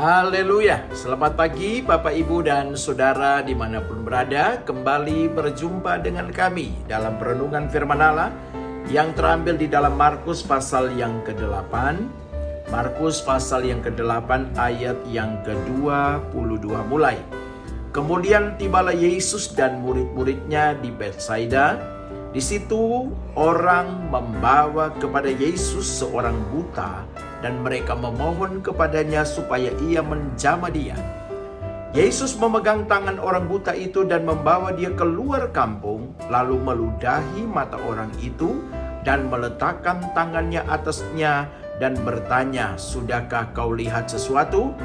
Haleluya, selamat pagi Bapak Ibu dan Saudara dimanapun berada. Kembali berjumpa dengan kami dalam perenungan firman Allah yang terambil di dalam Markus pasal yang ke-8. Markus pasal yang ke-8 ayat yang ke-22 mulai. Kemudian tibalah Yesus dan murid-muridnya di Betsaida. Di situ orang membawa kepada Yesus seorang buta dan mereka memohon kepadanya supaya ia menjamah dia. Yesus memegang tangan orang buta itu dan membawa dia keluar kampung, lalu meludahi mata orang itu dan meletakkan tangannya atasnya dan bertanya, "Sudahkah kau lihat sesuatu?"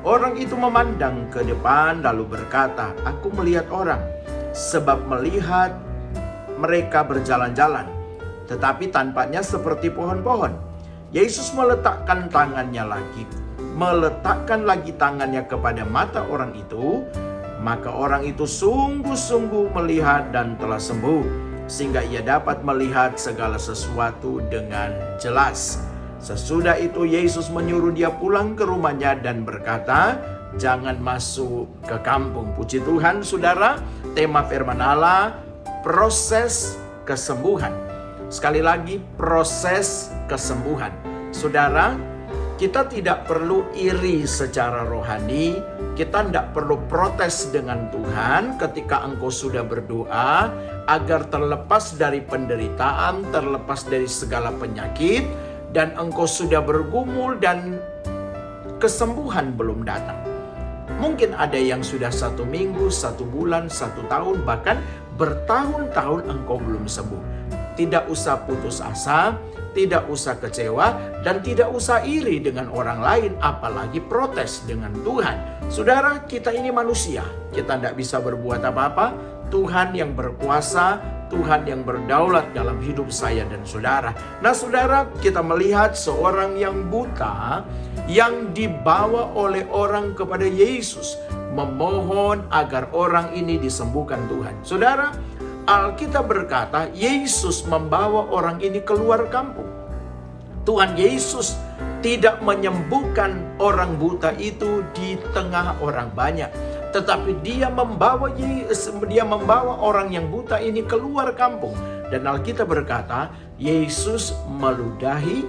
Orang itu memandang ke depan lalu berkata, "Aku melihat orang, sebab melihat mereka berjalan-jalan, tetapi tampaknya seperti pohon-pohon." Yesus meletakkan lagi tangannya kepada mata orang itu, maka orang itu sungguh-sungguh melihat dan telah sembuh, sehingga ia dapat melihat segala sesuatu dengan jelas. Sesudah itu Yesus menyuruh dia pulang ke rumahnya dan berkata, "Jangan masuk ke kampung." Puji Tuhan, saudara, tema firman Allah, proses kesembuhan. Sekali lagi, proses kesembuhan. Saudara, kita tidak perlu iri secara rohani. Kita tidak perlu protes dengan Tuhan ketika engkau sudah berdoa agar terlepas dari penderitaan, terlepas dari segala penyakit, dan engkau sudah bergumul dan kesembuhan belum datang. Mungkin ada yang sudah 1 minggu, 1 bulan, 1 tahun, bahkan bertahun-tahun engkau belum sembuh. Tidak usah putus asa, tidak usah kecewa, dan tidak usah iri dengan orang lain, apalagi protes dengan Tuhan. Saudara, kita ini manusia, kita tidak bisa berbuat apa-apa. Tuhan yang berkuasa, Tuhan yang berdaulat dalam hidup saya dan saudara. Nah saudara, kita melihat seorang yang buta yang dibawa oleh orang kepada Yesus, memohon agar orang ini disembuhkan Tuhan. Saudara, Alkitab berkata, Yesus membawa orang ini keluar kampung. Tuhan Yesus tidak menyembuhkan orang buta itu di tengah orang banyak, tetapi dia membawa orang yang buta ini keluar kampung. Dan Alkitab berkata, Yesus meludahi,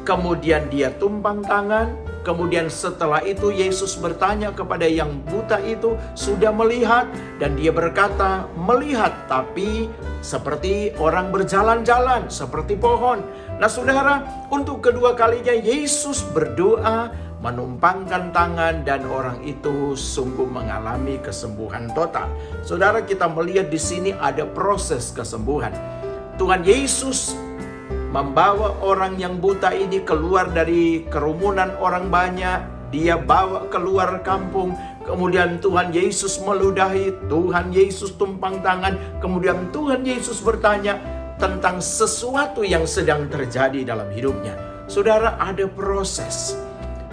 kemudian dia tumpang tangan, kemudian setelah itu Yesus bertanya kepada yang buta itu, "Sudah melihat?" Dan dia berkata, "Melihat, tapi seperti orang berjalan-jalan, seperti pohon." Nah saudara, untuk kedua kalinya Yesus berdoa, menumpangkan tangan, dan orang itu sungguh mengalami kesembuhan total. Saudara, kita melihat di sini ada proses kesembuhan. Tuhan Yesus membawa orang yang buta ini keluar dari kerumunan orang banyak. Dia bawa keluar kampung. Kemudian Tuhan Yesus meludahi, Tuhan Yesus tumpang tangan. Kemudian Tuhan Yesus bertanya tentang sesuatu yang sedang terjadi dalam hidupnya. Saudara, ada proses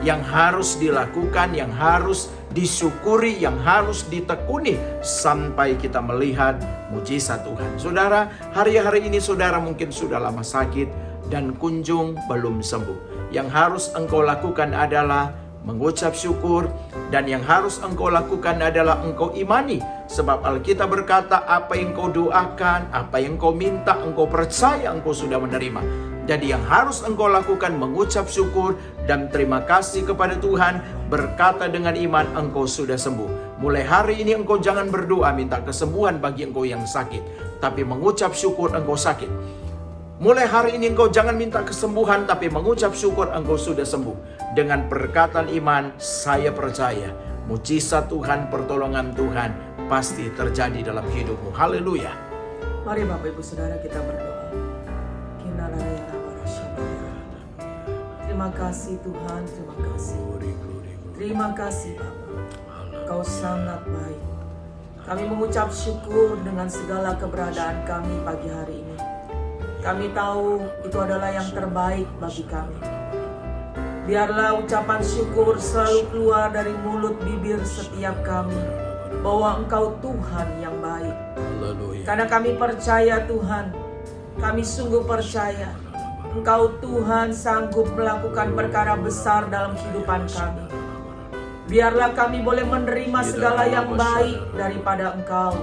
yang harus dilakukan, yang harus disyukuri, yang harus ditekuni sampai kita melihat mujizat Tuhan. Saudara, hari-hari ini saudara mungkin sudah lama sakit dan kunjung belum sembuh. Yang harus engkau lakukan adalah mengucap syukur, dan yang harus engkau lakukan adalah engkau imani. Sebab Alkitab berkata, apa yang kau doakan, apa yang kau minta, engkau percaya engkau sudah menerima. Jadi yang harus engkau lakukan mengucap syukur dan terima kasih kepada Tuhan, berkata dengan iman engkau sudah sembuh. Mulai hari ini engkau jangan berdoa minta kesembuhan bagi engkau yang sakit, tapi mengucap syukur engkau sakit. Mulai hari ini engkau jangan minta kesembuhan, tapi mengucap syukur engkau sudah sembuh. Dengan perkataan iman, saya percaya mujizat Tuhan, pertolongan Tuhan pasti terjadi dalam hidupmu. Haleluya. Mari Bapak Ibu Saudara kita berdoa. Terima kasih Tuhan, terima kasih. Terima kasih Bapak. Kau sangat baik. Kami mengucap syukur dengan segala keberadaan kami pagi hari ini. Kami tahu itu adalah yang terbaik bagi kami. Biarlah ucapan syukur selalu keluar dari mulut bibir setiap kami, bahwa Engkau Tuhan yang baik. Karena kami percaya Tuhan, kami sungguh percaya Engkau Tuhan sanggup melakukan perkara besar dalam kehidupan kami. Biarlah kami boleh menerima segala yang baik daripada Engkau.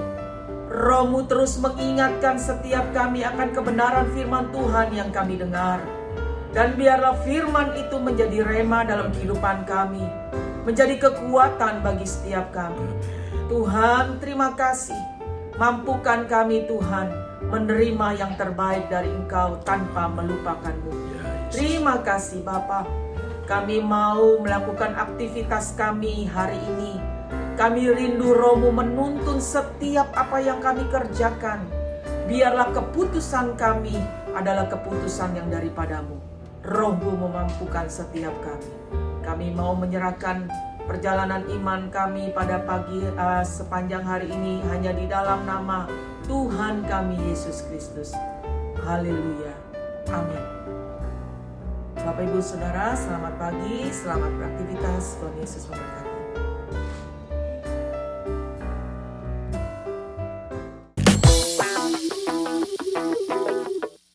Roh-Mu terus mengingatkan setiap kami akan kebenaran firman Tuhan yang kami dengar. Dan biarlah firman itu menjadi rema dalam kehidupan kami, menjadi kekuatan bagi setiap kami. Tuhan, terima kasih. Mampukan kami Tuhan menerima yang terbaik dari Engkau tanpa melupakan-Mu. Terima kasih Bapa. Kami mau melakukan aktivitas kami hari ini. Kami rindu Roh-Mu menuntun setiap apa yang kami kerjakan. Biarlah keputusan kami adalah keputusan yang daripada-Mu. Roh-Mu memampukan setiap kami. Kami mau menyerahkan perjalanan iman kami pada pagi sepanjang hari ini hanya di dalam nama Tuhan kami Yesus Kristus. Haleluya. Amin. Bapak Ibu Saudara, selamat pagi, selamat beraktivitas. Tuhan Yesus memberkati.